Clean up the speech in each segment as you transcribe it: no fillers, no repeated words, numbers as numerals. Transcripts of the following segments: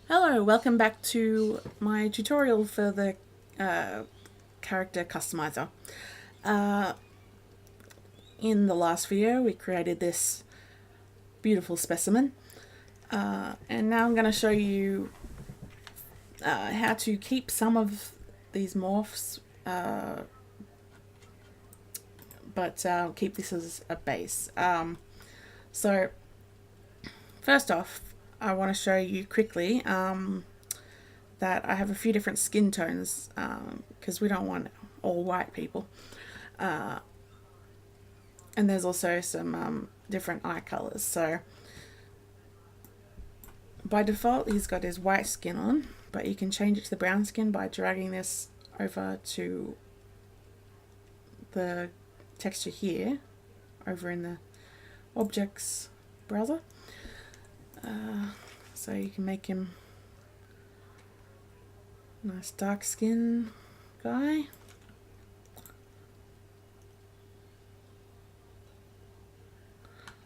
Hello, welcome back to my tutorial for the character customizer. Uh, in the last video we created this beautiful specimen and now I'm going to show you how to keep some of these morphs but keep this as a base. So first off I want to show you quickly that I have a few different skin tones because we don't want all white people. And there's also some different eye colors. So by default he's got his white skin on, but you can change it to the brown skin by dragging this over to the texture here over in the objects browser. So you can make him a nice dark skin guy.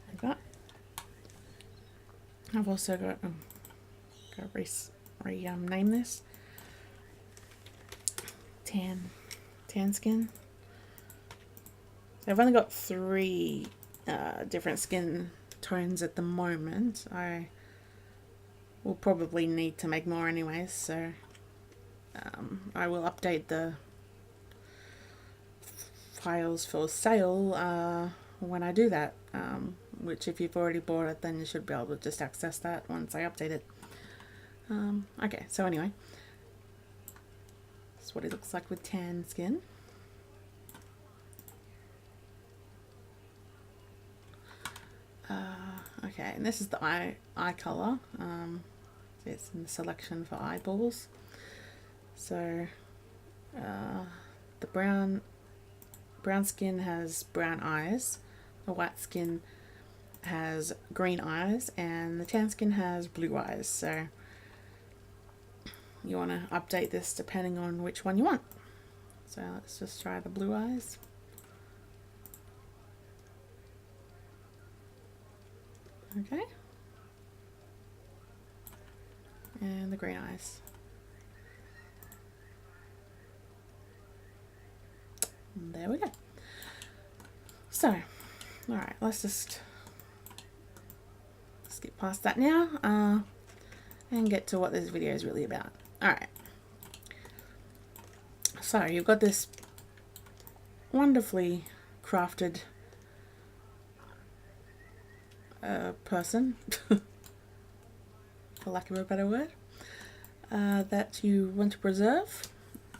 Like that. I've also got rename this tan skin. So I've only got three different skin tones at the moment. I will probably need to make more anyways, so I will update the files for sale when I do that, which if you've already bought it then you should be able to just access that once I update it. Okay, so anyway, that's what it looks like with tan skin. Okay, and this is the eye color. It's in the selection for eyeballs. So the brown skin has brown eyes, the white skin has green eyes, and the tan skin has blue eyes. So you want to update this depending on which one you want. So let's just try the blue eyes. Okay. And the green eyes. And there we go. So, alright, let's just skip past that now and get to what this video is really about. Alright. So, you've got this wonderfully crafted person, for lack of a better word, that you want to preserve.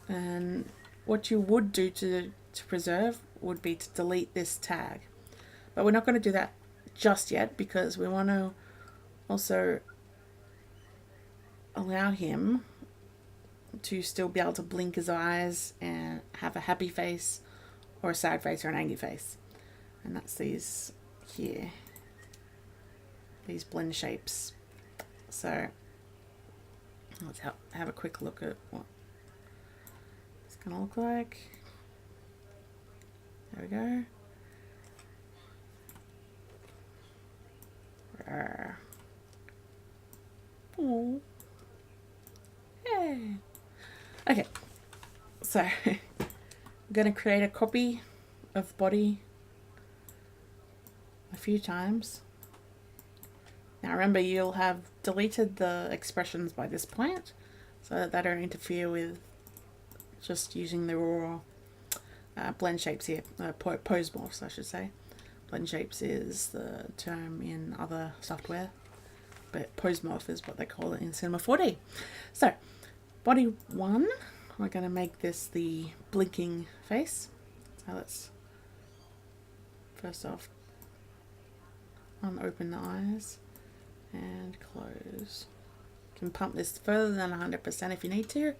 And what you would do to preserve would be to delete this tag, but we're not going to do that just yet because we want to also allow him to still be able to blink his eyes and have a happy face or a sad face or an angry face. And that's these here, these blend shapes. So let's have a quick look at what it's going to look like. There we go. Oh. Hey. Okay. So I'm going to create a copy of body a few times. Now remember, you'll have deleted the expressions by this point so that they don't interfere with just using the raw blend shapes here, pose morphs I should say. Blend shapes is the term in other software, but pose morph is what they call it in Cinema 4D. So body 1, we're going to make this the blinking face. So let's first off unopen the eyes and close. You can pump this further than 100% if you need to.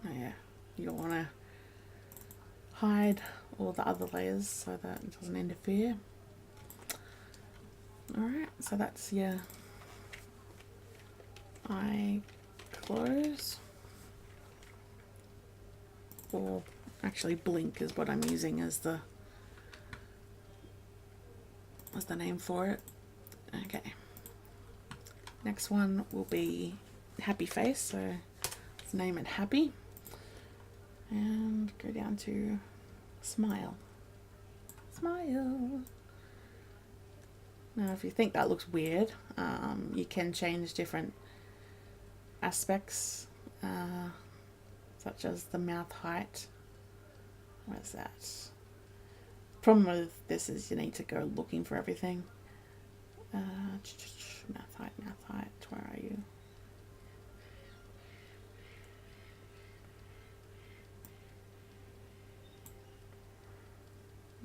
Oh yeah, you'll want to hide all the other layers so that it doesn't interfere. Alright, so that's your eye close. Or actually blink is what I'm using as the name for it. Okay. Next one will be happy face, so let's name it happy. And go down to smile. Smile. Now if you think that looks weird, you can change different aspects, such as the mouth height. Where's that? Problem with this is you need to go looking for everything. Mouth height, where are you?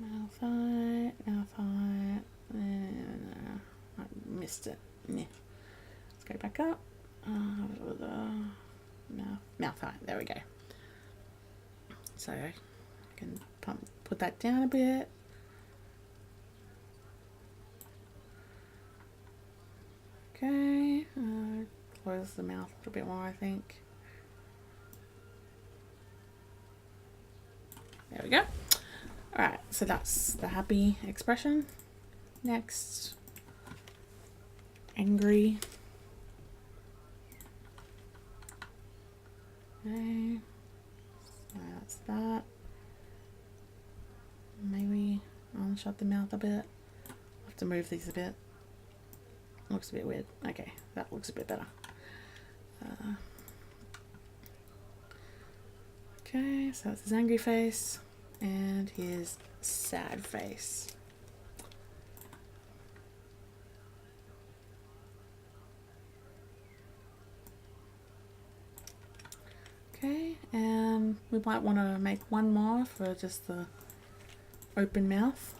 Mouth height. I missed it. Yeah. Let's go back up. Mouth height. There we go. So I can put that down a bit. Okay. Close the mouth a little bit more, I think. There we go. Alright, so that's the happy expression. Next, angry. Okay, so that's that. Maybe I'll shut the mouth a bit. I'll have to move these a bit. Looks a bit weird. Okay, that looks a bit better. Okay, so that's his angry face and his sad face. Okay, and we might want to make one more for just the open mouth.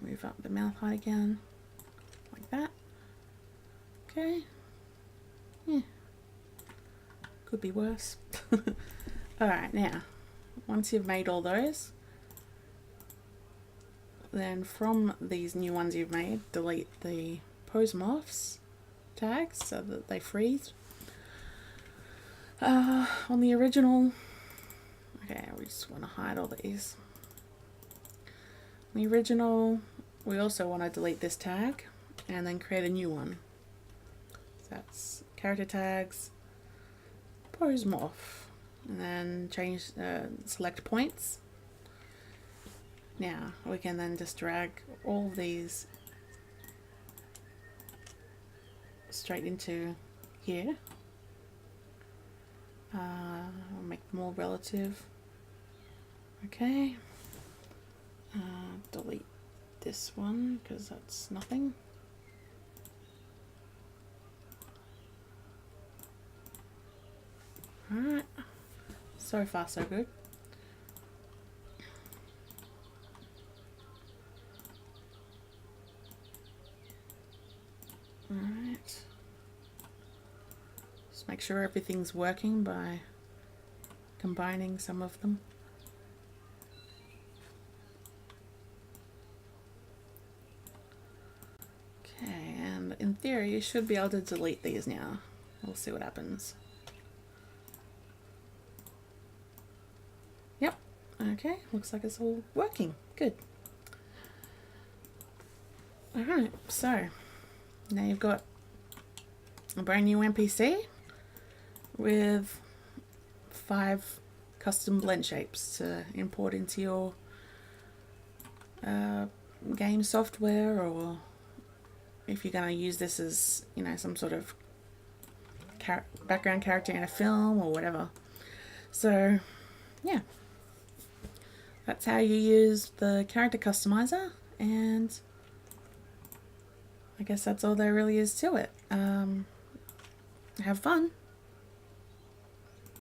Move up the mouth height again, like that. Okay. Yeah. Could be worse. Alright, now, once you've made all those, then from these new ones you've made, delete the pose morphs tags so that they freeze. On the original, okay, we just want to hide all these. On the original, we also want to delete this tag and then create a new one. So that's character tags, pose morph, and then change, select points. Now we can then just drag all these straight into here. Make them all relative. Okay. Delete this one because that's nothing. Alright. So far so good. Alright. Just make sure everything's working by combining some of them. Okay, and in theory you should be able to delete these now. We'll see what happens. Yep. Okay, looks like it's all working. Good. Alright, so now you've got a brand new NPC with 5 custom blend shapes to import into your game software, or if you're going to use this as, you know, some sort of background character in a film or whatever. So yeah, that's how you use the character customizer, and I guess that's all there really is to it. Have fun.